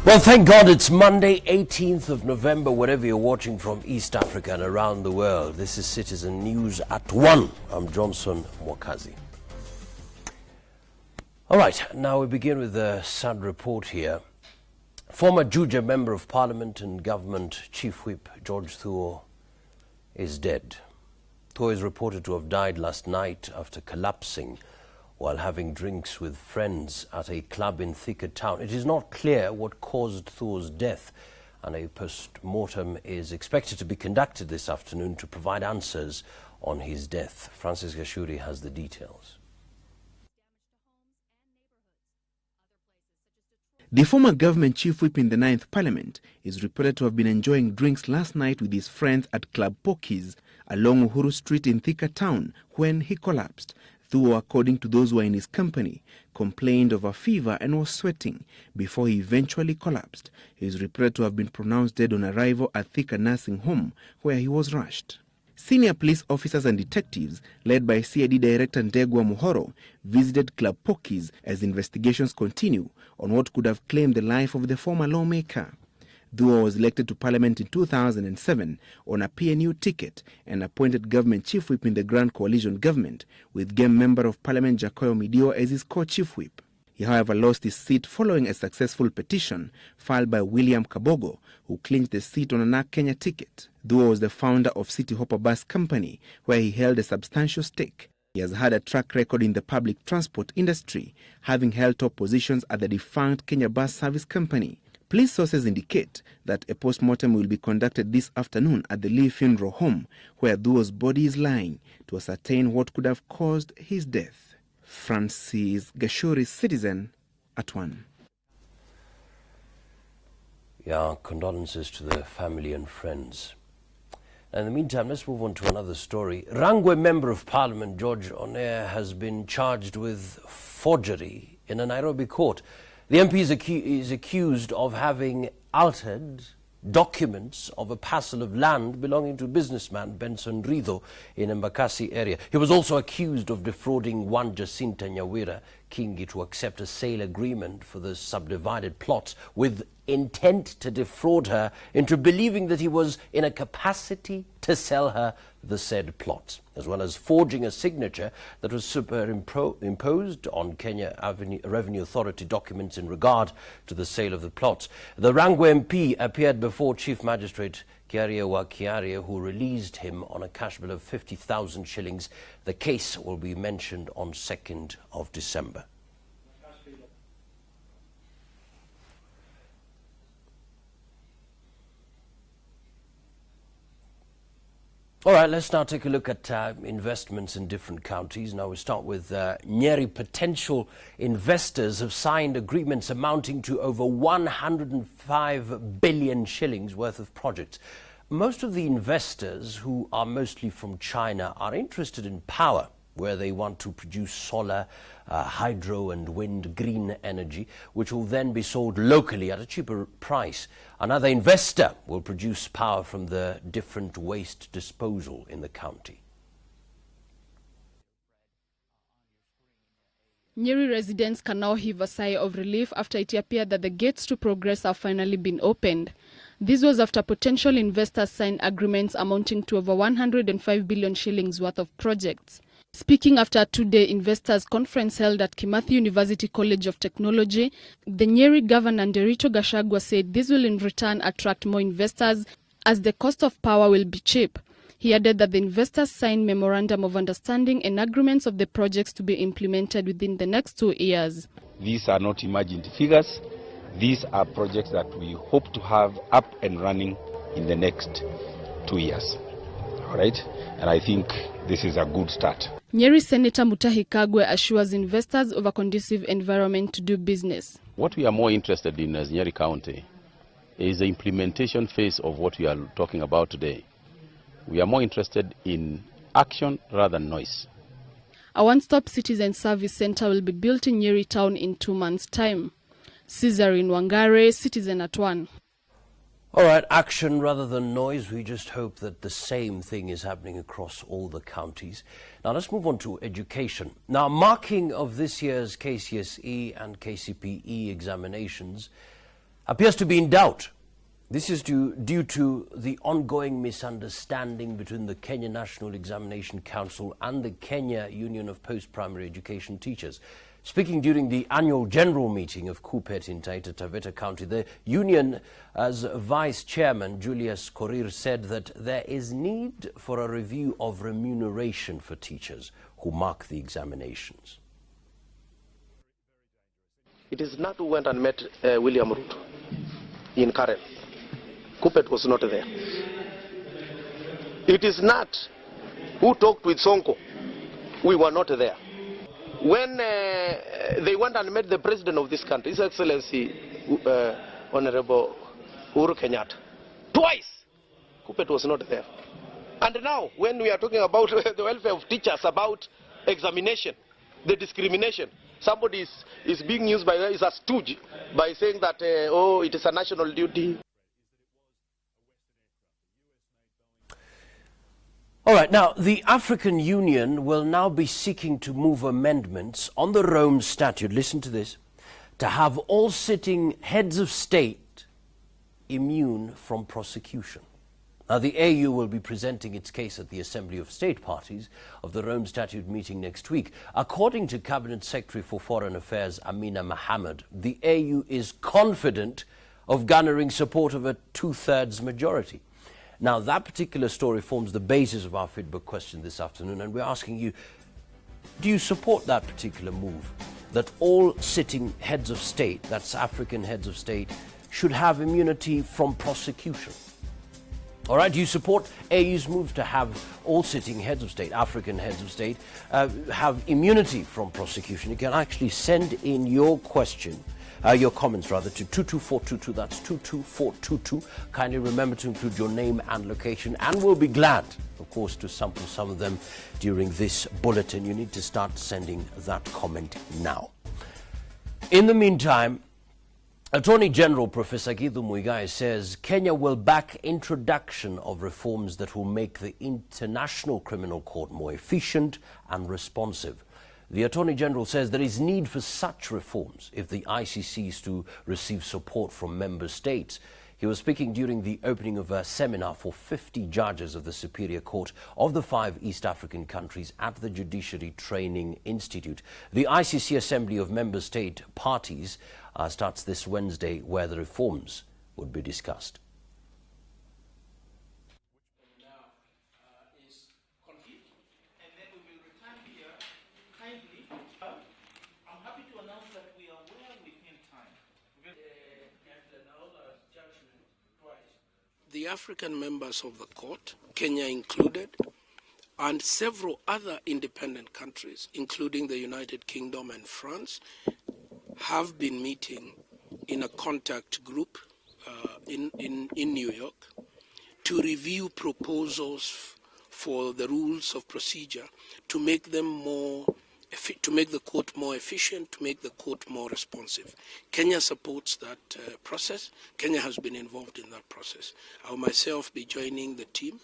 Well, thank God it's Monday, 18th of November, wherever you're watching from East Africa and around the world. This is Citizen News at 1. I'm Johnson Mwakazi. All right, now we begin with the sad report here. Former Juja Member of Parliament and Government Chief Whip George Thuo is dead. Thuo is reported to have died last night after collapsing while having drinks with friends at a club in Thika town. It is not clear what caused Thuo's death, and a post-mortem is expected to be conducted this afternoon to provide answers on his death. Francis Gashuri has the details. The former government chief whip in the 9th Parliament is reported to have been enjoying drinks last night with his friends at Club Pokies along Uhuru Street in Thika town when he collapsed. Thuo, according to those who were in his company, complained of a fever and was sweating before he eventually collapsed. He is reported to have been pronounced dead on arrival at Thika Nursing Home, where he was rushed. Senior police officers and detectives, led by CID Director Ndegwa Muhoro, visited Club Pokies as investigations continue on what could have claimed the life of the former lawmaker. Thuo was elected to Parliament in 2007 on a PNU ticket and appointed government chief whip in the Grand Coalition government, with Game Member of Parliament Jacoyo Midio as his co-chief whip. He, however, lost his seat following a successful petition filed by William Kabogo, who clinched the seat on a NARC Kenya ticket. Thuo was the founder of City Hopper Bus Company, where he held a substantial stake. He has had a track record in the public transport industry, having held top positions at the defunct Kenya Bus Service Company. Police sources indicate that a post-mortem will be conducted this afternoon at the Lee Funeral Home, where Thuo's body is lying, to ascertain what could have caused his death. Francis Gashuri, Citizen at 1. Yeah, condolences to the family and friends. In the meantime, let's move on to another story. Rangwe Member of Parliament George Onea has been charged with forgery in a Nairobi court. The MP is accused of having altered documents of a parcel of land belonging to businessman Benson Ritho in Embakasi area. He was also accused of defrauding one Jacinta Nyawira Kingi to accept a sale agreement for the subdivided plots with intent to defraud her into believing that he was in a capacity to sell her the said plots, as well as forging a signature that was superimposed on Kenya Revenue Authority documents in regard to the sale of the plots. The Rangwe MP appeared before Chief Magistrate Kiaria wa Kiaria, who released him on a cash bill of 50,000 shillings. The case will be mentioned on 2nd of December. All right, let's now take a look at investments in different counties. Now we start with Nyeri. Potential investors have signed agreements amounting to over 105 billion shillings worth of projects. Most of the investors, who are mostly from China, are interested in power, where they want to produce solar, hydro and wind green energy, which will then be sold locally at a cheaper price. Another investor will produce power from the different waste disposal in the county. Nyeri residents can now heave a sigh of relief after it appeared that the gates to progress have finally been opened. This was after potential investors signed agreements amounting to over 105 billion shillings worth of projects. Speaking after a two-day investors conference held at Kimathi University College of Technology, the Nyeri Governor Nderito Gachagua said this will in return attract more investors as the cost of power will be cheap. He added that the investors signed memorandum of understanding and agreements of the projects to be implemented within the next 2 years. These are not imagined figures. These are projects that we hope to have up and running in the next 2 years. All right? And I think this is a good start. Nyeri Senator Mutahi Kagwe assures investors of a conducive environment to do business. What we are more interested in as Nyeri County is the implementation phase of what we are talking about today. We are more interested in action rather than noise. A one-stop citizen service center will be built in Nyeri town in 2 months' time. Cesarin Wangare, Citizen at 1. All right, action rather than noise. We just hope that the same thing is happening across all the counties. Now let's move on to education. Now, marking of this year's KCSE and KCPE examinations appears to be in doubt. This is due to the ongoing misunderstanding between the Kenya National Examination Council and the Kenya Union of Post-Primary Education Teachers. Speaking during the annual general meeting of KUPPET in Taita Taveta County, the union, as Vice Chairman Julius Korir, said that there is need for a review of remuneration for teachers who mark the examinations. It is not who went and met William Ruto in Karen. KUPPET was not there. It is not who talked with Sonko. We were not there. When they went and met the president of this country, His Excellency Honorable Uhuru Kenyatta, twice, KUPPET was not there. And now, when we are talking about the welfare of teachers, about examination, the discrimination, somebody is being used by is a stooge by saying that, oh, it is a national duty. All right, now, the African Union will now be seeking to move amendments on the Rome Statute, listen to this, to have all sitting heads of state immune from prosecution. Now, the AU will be presenting its case at the Assembly of State Parties of the Rome Statute meeting next week. According to Cabinet Secretary for Foreign Affairs Amina Mohammed, the AU is confident of garnering support of a two-thirds majority. Now, that particular story forms the basis of our feedback question this afternoon, and we're asking you, do you support that particular move, that all sitting heads of state, that's African heads of state, should have immunity from prosecution? All right, do you support AU's move to have all sitting heads of state, African heads of state, have immunity from prosecution? You can actually send in your question, your comments rather, to 22422. That's 22422. Kindly remember to include your name and location, and we'll be glad, of course, to sample some of them during this bulletin. You need to start sending that comment now. In the meantime, Attorney General Professor Githu Muigai says Kenya will back introduction of reforms that will make the International Criminal Court more efficient and responsive. The Attorney General says there is need for such reforms if the ICC is to receive support from member states. He was speaking during the opening of a seminar for 50 judges of the Superior Court of the 5 East African countries at the Judiciary Training Institute. The ICC Assembly of Member State Parties starts this Wednesday, where the reforms would be discussed. The African members of the court, Kenya included, and several other independent countries, including the United Kingdom and France, have been meeting in a contact group in New York to review proposals for the rules of procedure to make them to make the court more efficient, to make the court more responsive. Kenya supports that process. Kenya has been involved in that process. I will myself be joining the team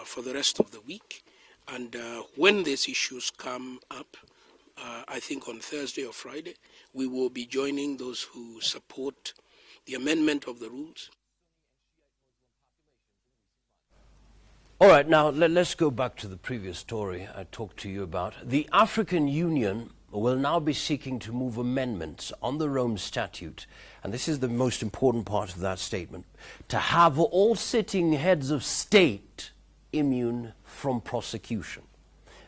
for the rest of the week, and when these issues come up, I think on Thursday or Friday, we will be joining those who support the amendment of the rules. All right, now let's go back to the previous story I talked to you about. The African Union will now be seeking to move amendments on the Rome Statute, and this is the most important part of that statement, to have all sitting heads of state immune from prosecution.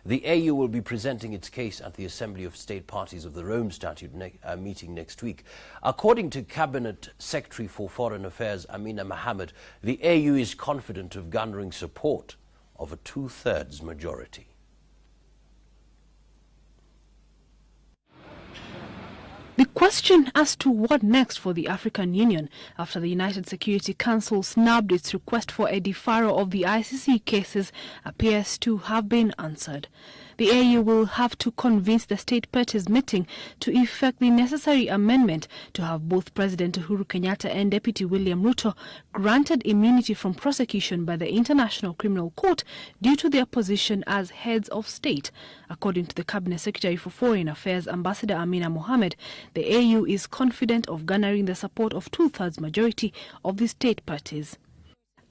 The AU will be presenting its case at the Assembly of State Parties of the Rome Statute meeting next week. According to Cabinet Secretary for Foreign Affairs Amina Mohammed, the AU is confident of garnering support of a two-thirds majority. The question as to what next for the African Union after the United Security Council snubbed its request for a deferral of the ICC cases appears to have been answered. The AU will have to convince the state parties meeting to effect the necessary amendment to have both President Uhuru Kenyatta and Deputy William Ruto granted immunity from prosecution by the International Criminal Court due to their position as heads of state. According to the Cabinet Secretary for Foreign Affairs, Ambassador Amina Mohammed, the AU is confident of garnering the support of two-thirds majority of the state parties.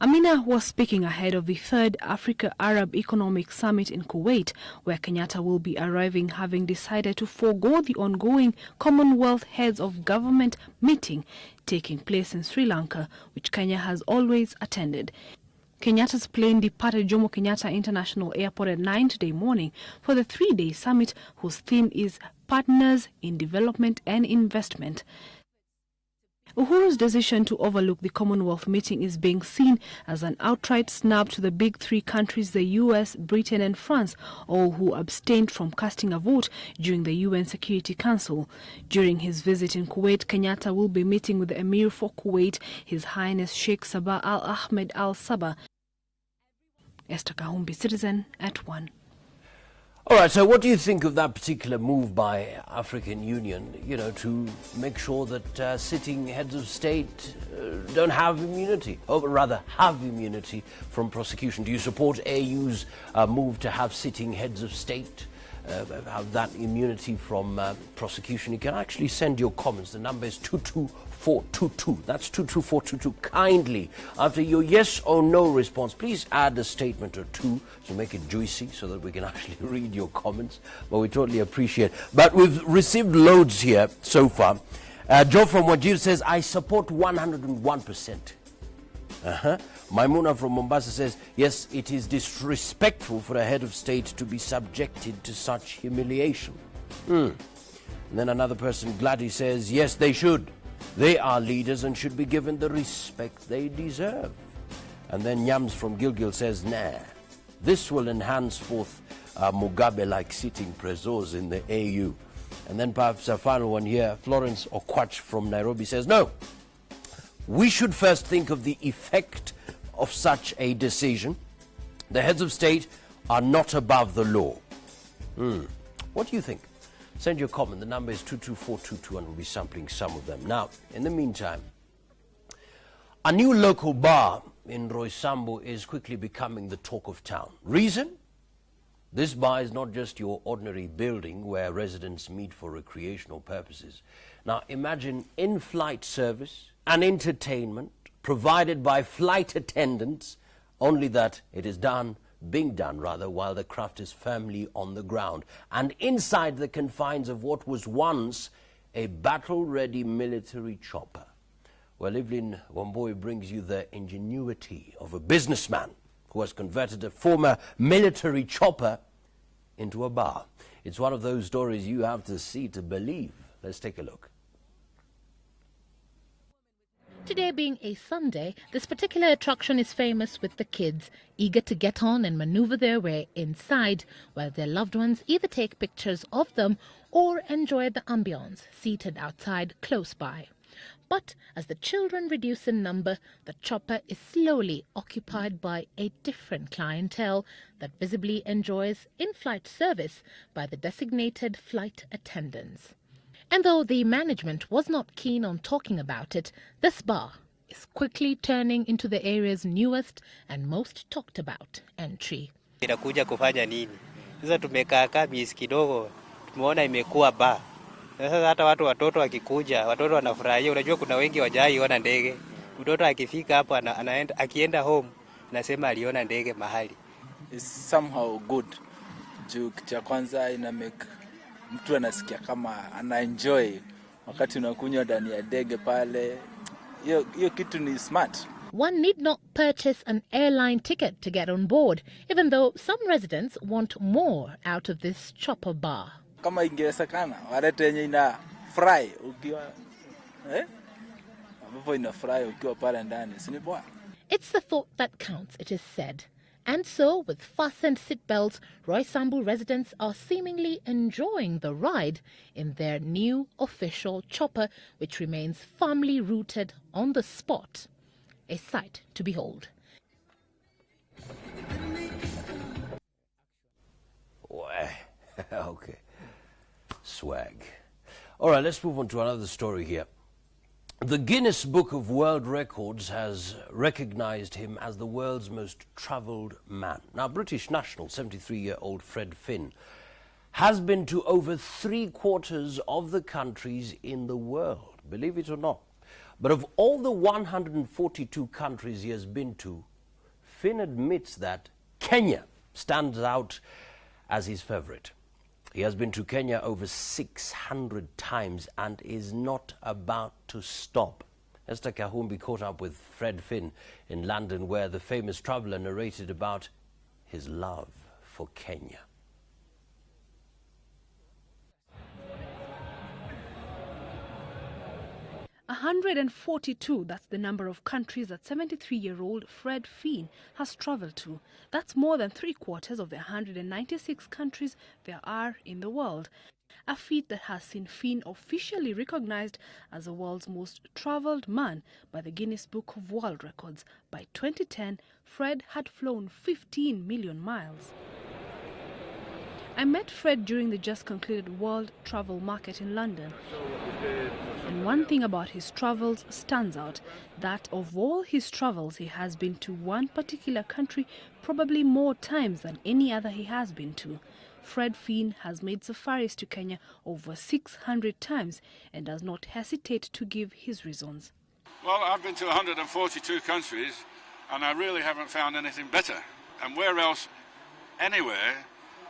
Amina was speaking ahead of the third Africa-Arab Economic Summit in Kuwait, where Kenyatta will be arriving, having decided to forego the ongoing Commonwealth Heads of Government meeting taking place in Sri Lanka, which Kenya has always attended. Kenyatta's plane departed Jomo Kenyatta International Airport at 9 today morning for the three-day summit, whose theme is Partners in Development and Investment. Uhuru's decision to overlook the Commonwealth meeting is being seen as an outright snub to the big three countries, the US, Britain and France, all who abstained from casting a vote during the UN Security Council. During his visit in Kuwait, Kenyatta will be meeting with the Emir for Kuwait, His Highness Sheikh Sabah Al Ahmed Al Sabah. Esther Kahumbi, Citizen at 1. All right, so what do you think of that particular move by African Union, to make sure that sitting heads of state don't have immunity, or rather have immunity from prosecution? Do you support AU's move to have sitting heads of state have that immunity from prosecution? You can actually send your comments. The number is 22422. That's 22422. Kindly, after your yes or no response, please add a statement or two to make it juicy so that we can actually read your comments. But we totally appreciate it. But we've received loads here so far. Joe from Wajir says, I support 101%. Maimuna from Mombasa says, yes, it is disrespectful for a head of state to be subjected to such humiliation. And then another person, Gladys, says, yes, they should. They are leaders and should be given the respect they deserve. And then Nyams from Gilgil says, nah, this will enhance forth Mugabe-like sitting prezos in the AU. And then perhaps a final one here, Florence Okwach from Nairobi says, no, we should first think of the effect of such a decision. The heads of state are not above the law. What do you think? Send your comment. The number is 22422 and we'll be sampling some of them. Now, in the meantime, a new local bar in Roysambu is quickly becoming the talk of town. Reason? This bar is not just your ordinary building where residents meet for recreational purposes. Now, imagine in-flight service and entertainment provided by flight attendants, only that it is being done while the craft is firmly on the ground and inside the confines of what was once a battle-ready military chopper. Well, Evelyn Wamboi brings you the ingenuity of a businessman who has converted a former military chopper into a bar. It's one of those stories you have to see to believe. Let's take a look. Today being a Sunday, this particular attraction is famous with the kids, eager to get on and maneuver their way inside, while their loved ones either take pictures of them or enjoy the ambience seated outside close by. But as the children reduce in number, the chopper is slowly occupied by a different clientele that visibly enjoys in-flight service by the designated flight attendants. And though the management was not keen on talking about it, this bar is quickly turning into the area's newest and most talked about entry. Inakuja kufanya nini? Sasa tumekaa miezi kidogo, tumeona imekuwa bar. Sasa hata watoto wakikuja, watoto wanafurahia. Unajua kuna wengi hawajaiona ndege. Mtoto akifika hapo akienda home, nasema aliona ndege mahali. It's somehow good. Juu cha kwanza ina make mtu anasikia kama anaenjoy wakati unakunywa ndani ya ndege pale. Hiyo kitu ni smart. One need not purchase an airline ticket to get on board, even though some residents want more out of this chopper bar. Kama ingewezekana walete yenye ina fry ukiwa ambapo ina fry ukiwa pale ndani, si ni poa? It's the thought that counts, it is said. And so, with fastened seatbelts, Roysambu residents are seemingly enjoying the ride in their new official chopper, which remains firmly rooted on the spot. A sight to behold. Okay. Swag. All right, let's move on to another story here. The Guinness Book of World Records has recognized him as the world's most traveled man. Now, British national, 73-year-old Fred Finn, has been to over 3/4 of the countries in the world, believe it or not. But of all the 142 countries he has been to, Finn admits that Kenya stands out as his favorite. He has been to Kenya over 600 times and is not about to stop. Esther Kahumbi caught up with Fred Finn in London, where the famous traveller narrated about his love for Kenya. 142, that's the number of countries that 73-year-old Fred Finn has travelled to. That's more than 3/4 of the 196 countries there are in the world. A feat that has seen Finn officially recognized as the world's most travelled man by the Guinness Book of World Records. By 2010, Fred had flown 15 million miles. I met Fred during the just concluded World Travel Market in London. And one thing about his travels stands out, that of all his travels he has been to one particular country probably more times than any other he has been to. Fred Finn has made safaris to Kenya over 600 times and does not hesitate to give his reasons. Well, I've been to 142 countries and I really haven't found anything better. And where else, anywhere,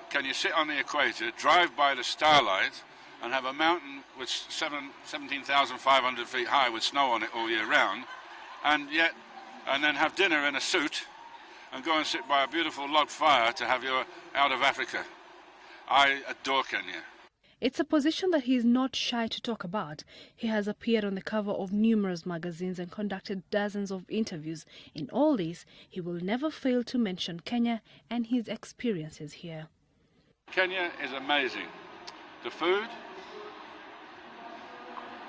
can you sit on the equator, drive by the starlight, and have a mountain with 17,500 feet high with snow on it all year round, and then have dinner in a suit and go and sit by a beautiful log fire to have your out of Africa? I adore Kenya. It's a position that he is not shy to talk about. He has appeared on the cover of numerous magazines and conducted dozens of interviews. In all this, he will never fail to mention Kenya and his experiences here. Kenya is amazing. The food,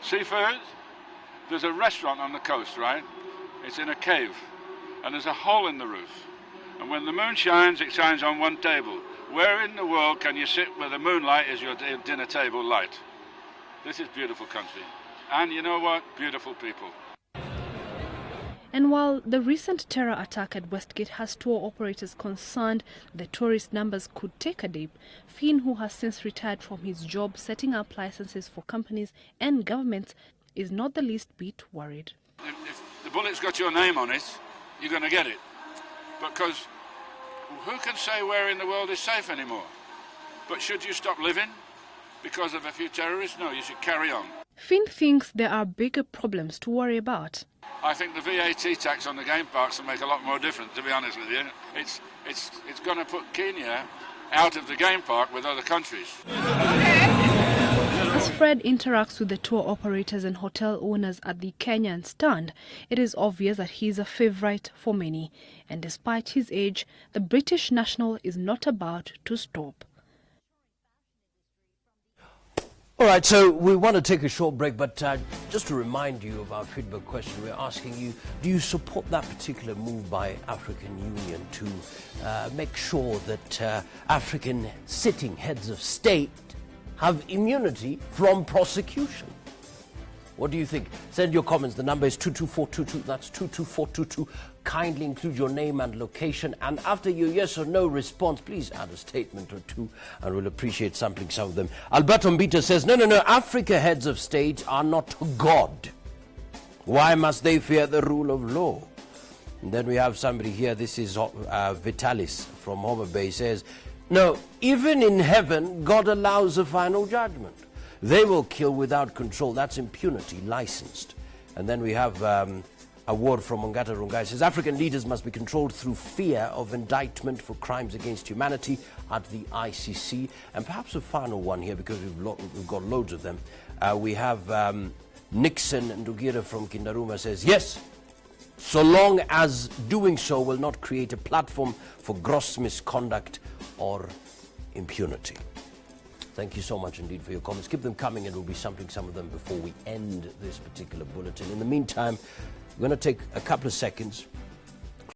seafood. There's a restaurant on the coast, right? It's in a cave, and there's a hole in the roof. And when the moon shines, it shines on one table. Where in the world can you sit where the moonlight is your dinner table light? This is beautiful country. And you know what? Beautiful people. And while the recent terror attack at Westgate has tour operators concerned the tourist numbers could take a dip, Finn, who has since retired from his job setting up licenses for companies and governments, is not the least bit worried. If the bullet's got your name on it, you're going to get it. Because who can say where in the world is safe anymore? But should you stop living because of a few terrorists? No, you should carry on. Finn thinks there are bigger problems to worry about. I think the VAT tax on the game parks will make a lot more difference, to be honest with you. It's going to put Kenya out of the game park with other countries. As Fred interacts with the tour operators and hotel owners at the Kenyan stand, it is obvious that he is a favourite for many. And despite his age, the British national is not about to stop. All right, so we want to take a short break, but just to remind you of our feedback question, we're asking you, do you support that particular move by African Union to make sure that African sitting heads of state have immunity from prosecution? What do you think? Send your comments. The number is 22422. That's 22422. Kindly include your name and location. And after your yes or no response, please add a statement or two, and we'll appreciate sampling some of them. Alberto Mbita says, no, Africa heads of state are not God. Why must they fear the rule of law? And then we have somebody here. This is Vitalis from Homer Bay. Says, no, even in heaven, God allows a final judgment. They will kill without control. That's impunity, licensed. And then we have a word from Ongata Rungai. Says, African leaders must be controlled through fear of indictment for crimes against humanity at the ICC. And perhaps a final one here, because we've got loads of them. We have Nixon Ndugira from Kindaruma says, yes, so long as doing so will not create a platform for gross misconduct or impunity. Thank you so much indeed for your comments. Keep them coming, and we'll be sampling some of them before we end this particular bulletin. In the meantime, we're going to take a couple of seconds